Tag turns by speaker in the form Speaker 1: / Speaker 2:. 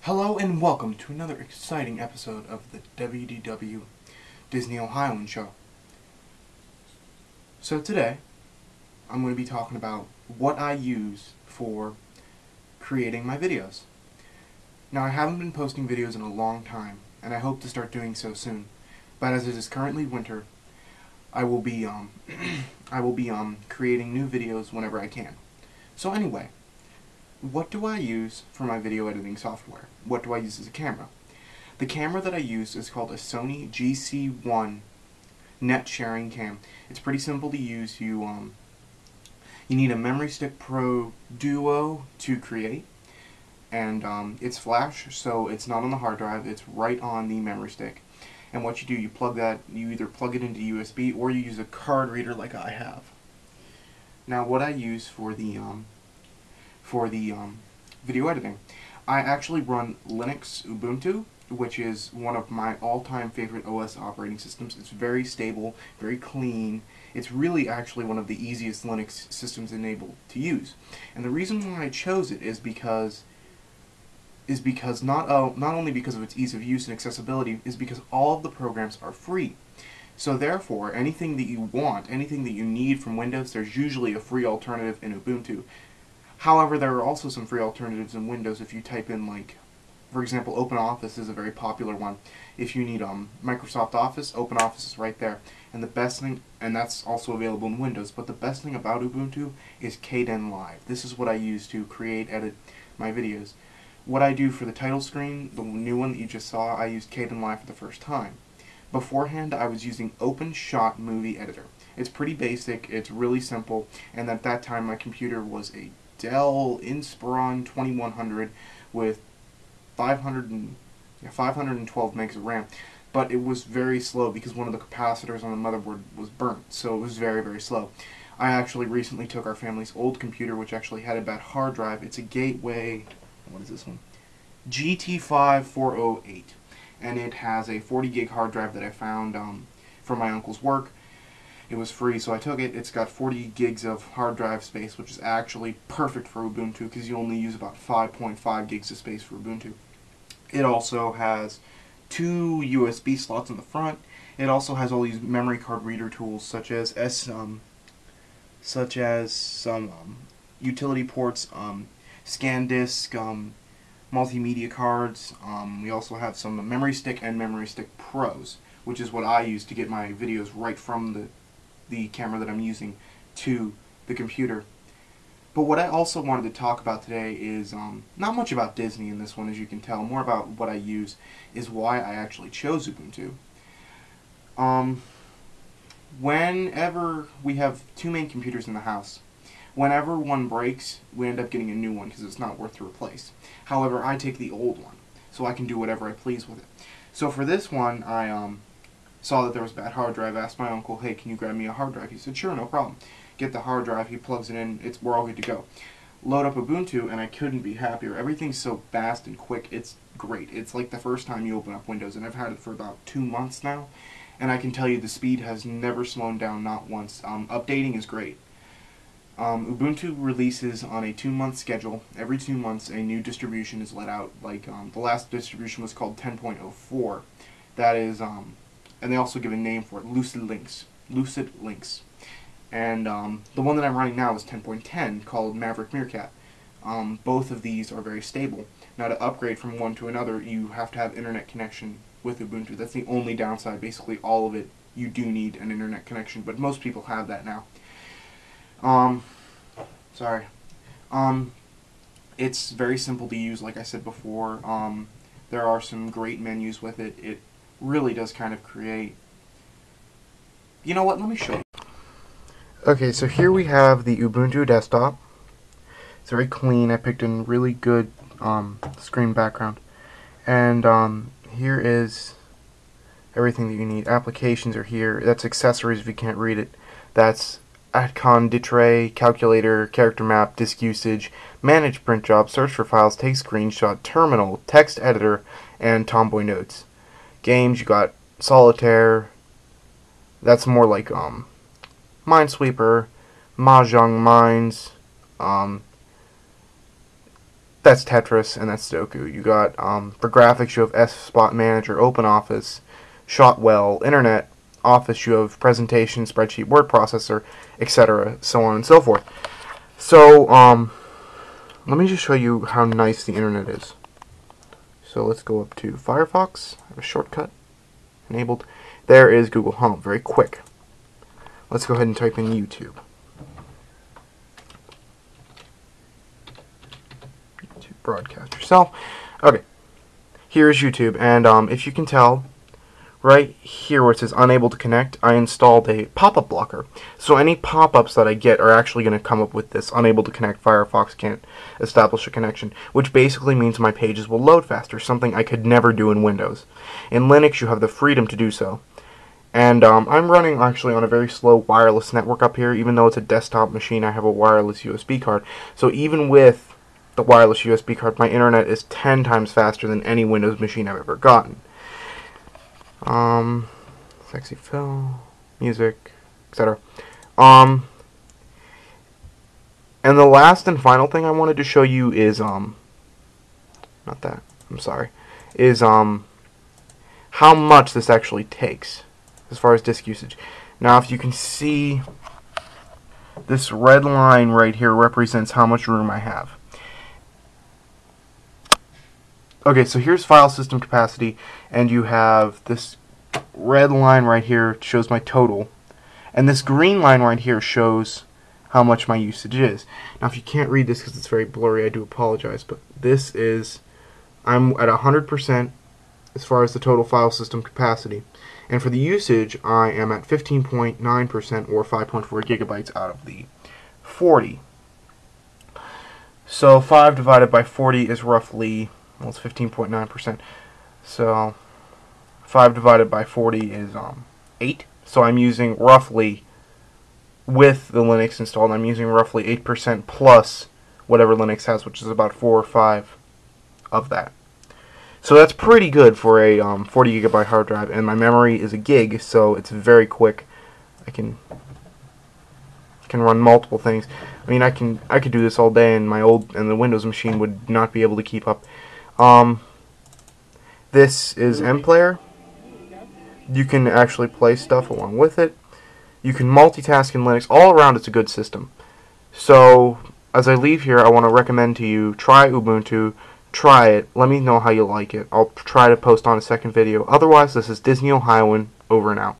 Speaker 1: Hello and welcome to another exciting episode of the WDW Disney Ohioan show. So today, I'm going to be talking about what I use for creating my videos. Now I haven't been posting videos in a long time, and I hope to start doing so soon. But as it is currently winter, I will be creating new videos whenever I can. So anyway, what do I use for my video editing software? What do I use as a camera? The camera that I use is called a Sony GC1 net sharing cam. It's pretty simple to use. You need a Memory Stick Pro Duo to create, and it's flash, so it's not on the hard drive. It's right on the memory stick. And what you do, you either plug it into USB or you use a card reader like I have. Now, what I use for the video editing, I actually run Linux Ubuntu, which is one of my all-time favorite OS operating systems. It's very stable, very clean. It's really actually one of the easiest Linux systems enabled to use. And the reason why I chose it is because not only because of its ease of use and accessibility, is because all of the programs are free. So therefore, anything that you want, anything that you need from Windows, there's usually a free alternative in Ubuntu. However, there are also some free alternatives in Windows if you type in, like, for example, OpenOffice is a very popular one. If you need Microsoft Office, OpenOffice is right there. And the best thing, and that's also available in Windows, but the best thing about Ubuntu is Kdenlive. This is what I use to create, edit my videos. What I do for the title screen, the new one that you just saw, I used Kdenlive for the first time. Beforehand, I was using OpenShot Movie Editor. It's pretty basic, it's really simple, and at that time my computer was a Dell Inspiron 2100 with 512 megs of RAM, but it was very slow because one of the capacitors on the motherboard was burnt, so it was very, very slow. I actually recently took our family's old computer, which actually had a bad hard drive. It's a Gateway, what is this one? GT5408, and it has a 40 gig hard drive that I found from my uncle's work. It was free, so I took it. It's got 40 gigs of hard drive space, which is actually perfect for Ubuntu because you only use about 5.5 gigs of space for Ubuntu. It also has 2 USB slots in the front. It also has all these memory card reader tools, such as some utility ports, ScanDisk, multimedia cards. We also have some Memory Stick and Memory Stick Pros, which is what I use to get my videos right from the camera that I'm using to the computer. But what I also wanted to talk about today is not much about Disney in this one, as you can tell. More about what I use is why I actually chose Ubuntu. Whenever we have 2 main computers in the house, whenever one breaks, we end up getting a new one because it's not worth to replace. However, I take the old one, so I can do whatever I please with it. So for this one, I saw that there was a bad hard drive, asked my uncle, hey, can you grab me a hard drive? He said, sure, no problem. Get the hard drive, he plugs it in, we're all good to go. Load up Ubuntu, and I couldn't be happier. Everything's so fast and quick, it's great. It's like the first time you open up Windows, and I've had it for about 2 months now, and I can tell you the speed has never slowed down, not once. Updating is great. Ubuntu releases on a 2-month schedule. Every 2 months a new distribution is let out. Like the last distribution was called 10.04. That is, and they also give a name for it, Lucid Links. And the one that I'm running now is 10.10, called Maverick Meerkat. Both of these are very stable. Now, to upgrade from one to another, you have to have internet connection with Ubuntu. That's the only downside. Basically, all of it, you do need an internet connection, but most people have that now. It's very simple to use, like I said before. There are some great menus with it. It really does kind of create... You know what? Let me show you. Okay, so here we have the Ubuntu desktop. It's very clean. I picked a really good screen background. And here is everything that you need. Applications are here. That's accessories if you can't read it. That's Atcon, Ditray, calculator, character map, disk usage, manage print job, search for files, take screenshot, terminal, text editor, and Tomboy notes. Games, you got Solitaire. That's more like Minesweeper, Mahjong Mines. That's Tetris, and that's Sudoku. You got for graphics, you have S-Spot Manager, OpenOffice, Shotwell, Internet, Office, you have Presentation, Spreadsheet, Word Processor, etc., so on and so forth. So, let me just show you how nice the Internet is. So let's go up to Firefox. I have a shortcut enabled. There is Google Home, very quick. Let's go ahead and type in YouTube. YouTube broadcast yourself. Okay, here's YouTube, and if you can tell, right here where it says unable to connect, I installed a pop-up blocker. So any pop-ups that I get are actually going to come up with this unable to connect, Firefox can't establish a connection, which basically means my pages will load faster, something I could never do in Windows. In Linux, you have the freedom to do so. And I'm running actually on a very slow wireless network up here. Even though it's a desktop machine, I have a wireless USB card. So even with the wireless USB card, my internet is 10 times faster than any Windows machine I've ever gotten. Sexy Phil, music, etc. And the last and final thing I wanted to show you is, not that, I'm sorry, is, how much this actually takes as far as disk usage. Now, if you can see, this red line right here represents how much room I have. Okay, so here's file system capacity, and you have this red line right here shows my total, and this green line right here shows how much my usage is. Now, if you can't read this because it's very blurry, I do apologize, but this is, I'm at 100% as far as the total file system capacity, and for the usage, I am at 15.9% or 5.4 gigabytes out of the 40. So 5 divided by 40 is roughly, well, it's 15.9%. So 5 divided by 40 is 8. So I'm using roughly, with the Linux installed, I'm using roughly 8% plus whatever Linux has, which is about 4 or 5 of that. So that's pretty good for a 40 gigabyte hard drive, and my memory is a gig, so it's very quick. I can run multiple things. I mean, I could do this all day, and the Windows machine would not be able to keep up. This is MPlayer. You can actually play stuff along with it. You can multitask in Linux. All around, it's a good system. So, as I leave here, I want to recommend to you, try Ubuntu. Try it. Let me know how you like it. I'll try to post on a second video. Otherwise, this is Disney Ohioan, over and out.